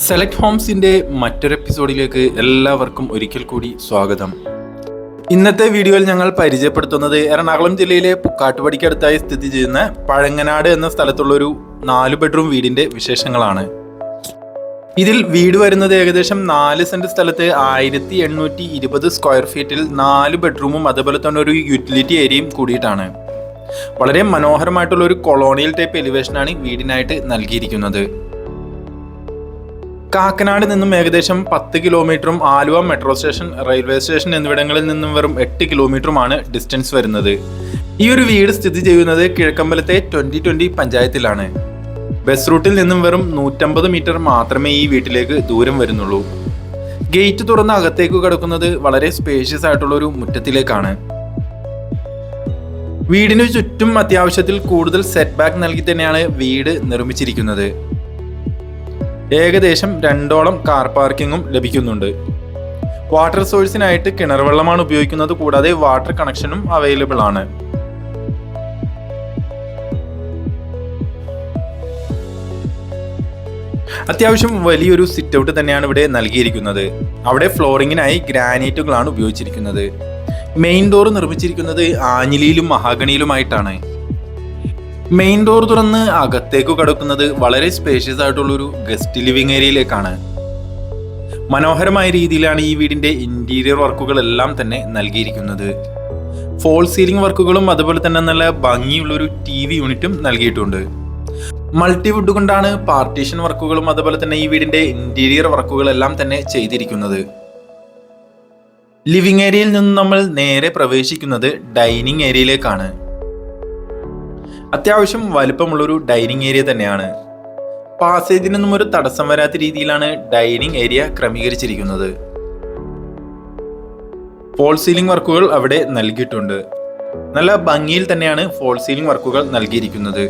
Select ഹോംസിന്റെ മറ്റൊരു എപ്പിസോഡിലേക്ക് എല്ലാവർക്കും ഒരിക്കൽ കൂടി സ്വാഗതം. ഇന്നത്തെ വീഡിയോയിൽ ഞങ്ങൾ പരിചയപ്പെടുത്തുന്നത് എറണാകുളം ജില്ലയിലെ പുക്കാട്ടുപടിക്കടുത്തായി സ്ഥിതി ചെയ്യുന്ന പഴങ്ങനാട് എന്ന സ്ഥലത്തുള്ളൊരു 4 ബെഡ്റൂം വീടിന്റെ വിശേഷങ്ങളാണ്. ഇതിൽ വീട് വരുന്നത് ഏകദേശം 4 സെന്റ് സ്ഥലത്ത് 1820 സ്ക്വയർ ഫീറ്റിൽ 4 ബെഡ്റൂമും അതുപോലെ തന്നെ ഒരു യൂട്ടിലിറ്റി ഏരിയയും കൂടിയിട്ടാണ്. വളരെ മനോഹരമായിട്ടുള്ള ഒരു കൊളോണിയൽ ടൈപ്പ് എലിവേഷനാണ് വീടിനായിട്ട് നൽകിയിരിക്കുന്നത്. കാക്കനാട് നിന്നും ഏകദേശം 10 കിലോമീറ്ററും Aluva metro station, railway station എന്നിവിടങ്ങളിൽ നിന്നും വെറും 8 കിലോമീറ്ററുമാണ് ഡിസ്റ്റൻസ് വരുന്നത്. ഈ ഒരു വീട് സ്ഥിതി ചെയ്യുന്നത് കിഴക്കമ്പലത്തെ 2020 പഞ്ചായത്തിലാണ്. ബസ് റൂട്ടിൽ നിന്നും വെറും 150 മീറ്റർ മാത്രമേ ഈ വീട്ടിലേക്ക് ദൂരം വരുന്നുള്ളൂ. ഗേറ്റ് തുറന്ന് അകത്തേക്ക് കടക്കുന്നത് വളരെ സ്പേഷ്യസ് ആയിട്ടുള്ള ഒരു മുറ്റത്തിലേക്കാണ്. വീടിന് ചുറ്റും അത്യാവശ്യത്തിൽ കൂടുതൽ സെറ്റ് ബാക്ക് നൽകി തന്നെയാണ് വീട് നിർമ്മിച്ചിരിക്കുന്നത്. ഏകദേശം 2ഓളം കാർ പാർക്കിങ്ങും ലഭിക്കുന്നുണ്ട്. വാട്ടർ സോഴ്സിനായിട്ട് കിണർ വെള്ളമാണ് ഉപയോഗിക്കുന്നത്. കൂടാതെ വാട്ടർ കണക്ഷനും അവൈലബിൾ ആണ്. അത്യാവശ്യം വലിയൊരു സിറ്റ് ഔട്ട് തന്നെയാണ് ഇവിടെ നൽകിയിരിക്കുന്നത്. അവിടെ ഫ്ലോറിങ്ങിനായി ഗ്രാനൈറ്റുകളാണ് ഉപയോഗിച്ചിരിക്കുന്നത്. മെയിൻ ഡോർ നിർമ്മിച്ചിരിക്കുന്നത് ആഞ്ഞിലിയിലും മഹാഗണിയിലുമായിട്ടാണ്. മെയിൻ ഡോർ തുറന്ന് അകത്തേക്ക് കടക്കുന്നത് വളരെ സ്പേഷ്യസ് ആയിട്ടുള്ളൊരു ഗസ്റ്റ് ലിവിംഗ് ഏരിയയിലേക്കാണ്. മനോഹരമായ രീതിയിലാണ് ഈ വീടിന്റെ ഇന്റീരിയർ വർക്കുകളെല്ലാം തന്നെ നൽകിയിരിക്കുന്നത്. ഫോൾ സീലിംഗ് വർക്കുകളും അതുപോലെ തന്നെ നല്ല ഭംഗിയുള്ളൊരു TV യൂണിറ്റും നൽകിയിട്ടുണ്ട്. മൾട്ടിവുഡ് കൊണ്ടാണ് പാർട്ടീഷൻ വർക്കുകളും അതുപോലെ തന്നെ ഈ വീടിന്റെ ഇന്റീരിയർ വർക്കുകളെല്ലാം തന്നെ ചെയ്തിരിക്കുന്നത്. ലിവിംഗ് ഏരിയയിൽ നിന്നും നമ്മൾ നേരെ പ്രവേശിക്കുന്നത് ഡൈനിങ് ഏരിയയിലേക്കാണ്. അത്യാവശ്യം വലുപ്പമുള്ളൊരു ഡൈനിങ് ഏരിയ തന്നെയാണ്. പാസേജിനൊന്നും ഒരു തടസ്സം വരാത്ത രീതിയിലാണ് ഡൈനിങ് ഏരിയ ക്രമീകരിച്ചിരിക്കുന്നത്. ഫോൾ സീലിംഗ് വർക്കുകൾ അവിടെ നൽകിയിട്ടുണ്ട്. നല്ല ഭംഗിയിൽ തന്നെയാണ് ഫോൾ സീലിംഗ് വർക്കുകൾ നൽകിയിരിക്കുന്നത്.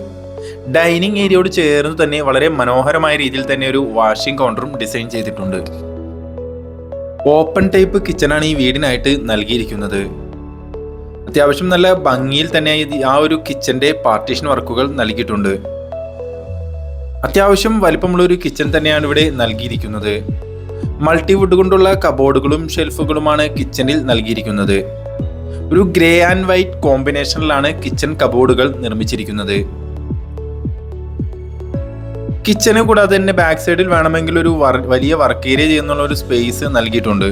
ഡൈനിങ് ഏരിയയോട് ചേർന്ന് തന്നെ വളരെ മനോഹരമായ രീതിയിൽ തന്നെ ഒരു വാഷിംഗ് കൗണ്ടറും ഡിസൈൻ ചെയ്തിട്ടുണ്ട്. ഓപ്പൺ ടൈപ്പ് കിച്ചണാണ് ഈ വീടിനായിട്ട് നൽകിയിരിക്കുന്നത്. അത്യാവശ്യം നല്ല ഭംഗിയിൽ തന്നെ ആ ഒരു കിച്ചന്റെ പാർട്ടീഷൻ വർക്കുകൾ നൽകിയിട്ടുണ്ട്. അത്യാവശ്യം വലിപ്പമുള്ള ഒരു കിച്ചൺ തന്നെയാണ് ഇവിടെ നൽകിയിരിക്കുന്നത്. മൾട്ടിവുഡ് കൊണ്ടുള്ള കബോർഡുകളും ഷെൽഫുകളുമാണ് കിച്ചണിൽ നൽകിയിരിക്കുന്നത്. ഒരു ഗ്രേ ആൻഡ് വൈറ്റ് കോമ്പിനേഷനിലാണ് കിച്ചൺ കബോർഡുകൾ നിർമ്മിച്ചിരിക്കുന്നത്. കിച്ചന് കൂടാതെ തന്നെ ബാക്ക് സൈഡിൽ വേണമെങ്കിൽ ഒരു വലിയ വർക്ക് ഏരിയ ചെയ്യുന്നുള്ള ഒരു സ്പേസ് നൽകിയിട്ടുണ്ട്.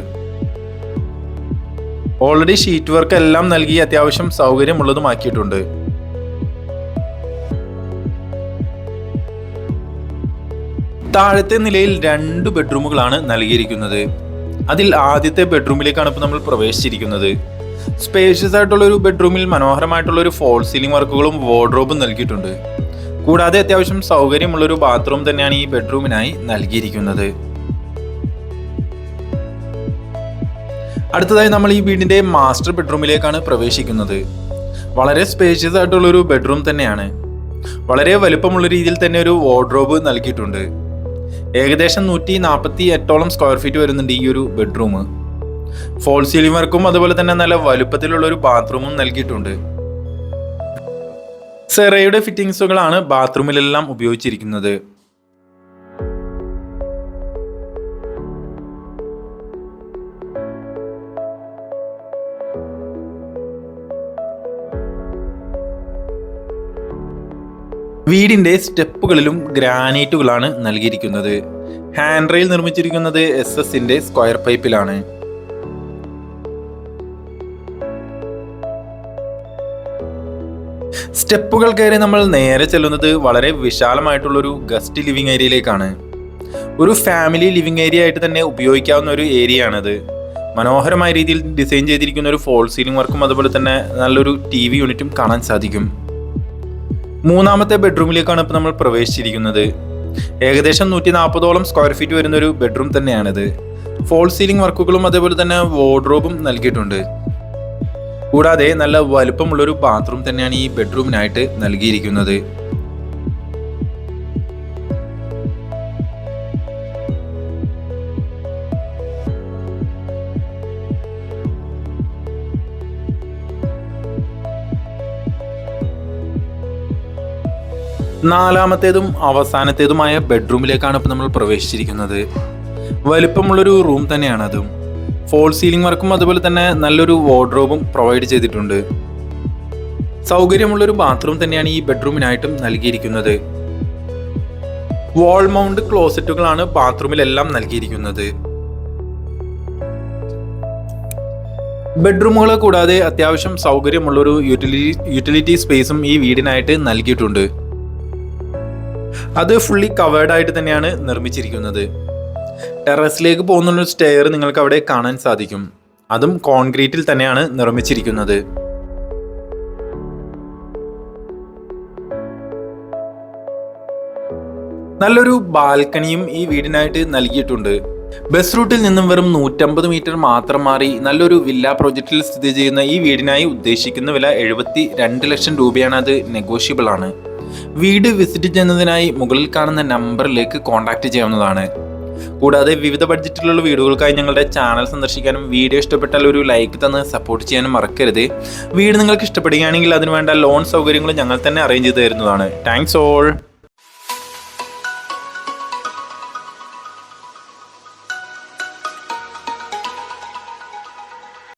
ഓൾറെഡി ഷീറ്റ് വർക്ക് എല്ലാം നൽകി അത്യാവശ്യം സൗകര്യമുള്ളതുമാക്കിയിട്ടുണ്ട്. താഴത്തെ നിലയിൽ 2 ബെഡ്റൂമുകളാണ് നൽകിയിരിക്കുന്നത്. അതിൽ ആദ്യത്തെ ബെഡ്റൂമിലേക്കാണ് ഇപ്പോൾ നമ്മൾ പ്രവേശിച്ചിരിക്കുന്നത്. സ്പേഷ്യസ് ആയിട്ടുള്ള ഒരു ബെഡ്റൂമിൽ മനോഹരമായിട്ടുള്ള ഒരു ഫോൾ സീലിംഗ് വർക്കുകളും വാർഡ്രോബും നൽകിയിട്ടുണ്ട്. കൂടാതെ അത്യാവശ്യം സൗകര്യമുള്ളൊരു ബാത്റൂം തന്നെയാണ് ഈ ബെഡ്റൂമിനായി നൽകിയിരിക്കുന്നത്. അടുത്തതായി നമ്മൾ ഈ വീടിന്റെ മാസ്റ്റർ ബെഡ്റൂമിലേക്കാണ് പ്രവേശിക്കുന്നത്. വളരെ സ്പേഷ്യസ് ആയിട്ടുള്ളൊരു ബെഡ്റൂം തന്നെയാണ്. വളരെ വലുപ്പമുള്ള രീതിയിൽ തന്നെ ഒരു വാർഡ്രോബ് നൽകിയിട്ടുണ്ട്. ഏകദേശം 148ഓളം സ്ക്വയർ ഫീറ്റ് വരുന്നുണ്ട് ഈ ഒരു ബെഡ്റൂം. ഫോൾ സീലിംഗ് വർക്കും അതുപോലെ തന്നെ നല്ല വലുപ്പത്തിലുള്ള ഒരു ബാത്റൂമും നൽകിയിട്ടുണ്ട്. സെറയുടെ ഫിറ്റിംഗ്സുകളാണ് ബാത്റൂമിലെല്ലാം ഉപയോഗിച്ചിരിക്കുന്നത്. വീടിന്റെ സ്റ്റെപ്പുകളിലും ഗ്രാനൈറ്റുകളാണ് നൽകിയിരിക്കുന്നത്. ഹാൻഡ് റെയിൽ നിർമ്മിച്ചിരിക്കുന്നത് SS സ്ക്വയർ പൈപ്പിലാണ്. സ്റ്റെപ്പുകൾ കയറി നമ്മൾ നേരെ ചെല്ലുന്നത് വളരെ വിശാലമായിട്ടുള്ളൊരു ഗസ്റ്റ് ലിവിംഗ് ഏരിയയിലേക്കാണ്. ഒരു ഫാമിലി ലിവിംഗ് ഏരിയ ആയിട്ട് തന്നെ ഉപയോഗിക്കാവുന്ന ഒരു ഏരിയ ആണത്. മനോഹരമായ രീതിയിൽ ഡിസൈൻ ചെയ്തിരിക്കുന്ന ഒരു ഫോൾ സീലിംഗ് വർക്കും അതുപോലെ തന്നെ നല്ലൊരു TV യൂണിറ്റും കാണാൻ സാധിക്കും. 3ാമത്തെ ബെഡ്റൂമിലേക്കാണ് ഇപ്പോൾ നമ്മൾ പ്രവേശിച്ചിരിക്കുന്നത്. ഏകദേശം 140ഓളം സ്ക്വയർ ഫീറ്റ് വരുന്ന ഒരു ബെഡ്റൂം തന്നെയാണിത്. ഫോൾ സീലിംഗ് വർക്കുകളും അതേപോലെ തന്നെ വാർഡ്രോബും നൽകിയിട്ടുണ്ട്. കൂടാതെ നല്ല വലുപ്പമുള്ളൊരു ബാത്റൂം തന്നെയാണ് ഈ ബെഡ്റൂമിനായിട്ട് നൽകിയിരിക്കുന്നത്. നാലാമത്തേതും അവസാനത്തേതുമായ ബെഡ്റൂമിലേക്കാണ് ഇപ്പോൾ നമ്മൾ പ്രവേശിച്ചിരിക്കുന്നത്. വലിപ്പമുള്ളൊരു റൂം തന്നെയാണ് അതും. ഫോൾ സീലിംഗ് വർക്കും അതുപോലെ തന്നെ നല്ലൊരു വാർഡ്രോബും പ്രൊവൈഡ് ചെയ്തിട്ടുണ്ട്. സൗകര്യമുള്ളൊരു ബാത്റൂം തന്നെയാണ് ഈ ബെഡ്റൂമിനായിട്ടും നൽകിയിരിക്കുന്നത്. വാൾ മൗണ്ട് ക്ലോസറ്റുകളാണ് ബാത്റൂമിലെല്ലാം നൽകിയിരിക്കുന്നത്. ബെഡ്റൂമുകളെ കൂടാതെ അത്യാവശ്യം സൗകര്യമുള്ളൊരു യൂട്ടിലിറ്റി സ്പേസും ഈ വീടിനായിട്ട് നൽകിയിട്ടുണ്ട്. അത് ഫുള്ളി കവേർഡ് ആയിട്ട് തന്നെയാണ് നിർമ്മിച്ചിരിക്കുന്നത്. ടെറസിലേക്ക് പോകുന്ന സ്റ്റെയർ നിങ്ങൾക്ക് അവിടെ കാണാൻ സാധിക്കും. അതും കോൺക്രീറ്റിൽ തന്നെയാണ് നിർമ്മിച്ചിരിക്കുന്നത്. നല്ലൊരു ബാൽക്കണിയും ഈ വീടിനായിട്ട് നൽകിയിട്ടുണ്ട്. ബസ് റൂട്ടിൽ നിന്നും വെറും 150 മീറ്റർ മാത്രം മാറി നല്ലൊരു വില്ല പ്രോജക്റ്റിൽ സ്ഥിതി ചെയ്യുന്ന ഈ വീടിനായി ഉദ്ദേശിക്കുന്ന വില 72 ലക്ഷം രൂപയാണ്. അത് നെഗോഷ്യബിൾ ആണ്. വീട് വിസിറ്റ് ചെയ്യുന്നതിനായി മുകളിൽ കാണുന്ന നമ്പറിലേക്ക് കോൺടാക്ട് ചെയ്യാവുന്നതാണ്. കൂടാതെ വിവിധ ബഡ്ജറ്റിലുള്ള വീടുകൾക്കായി ഞങ്ങളുടെ ചാനൽ സന്ദർശിക്കാനും വീഡിയോ ഇഷ്ടപ്പെട്ടാൽ ഒരു ലൈക്ക് തന്ന് സപ്പോർട്ട് ചെയ്യാനും മറക്കരുത്. വീട് നിങ്ങൾക്ക് ഇഷ്ടപ്പെടുകയാണെങ്കിൽ അതിനുവേണ്ട ലോൺ സൗകര്യങ്ങളും ഞങ്ങൾ തന്നെ അറേഞ്ച് ചെയ്ത് തരുന്നതാണ്. Thanks all.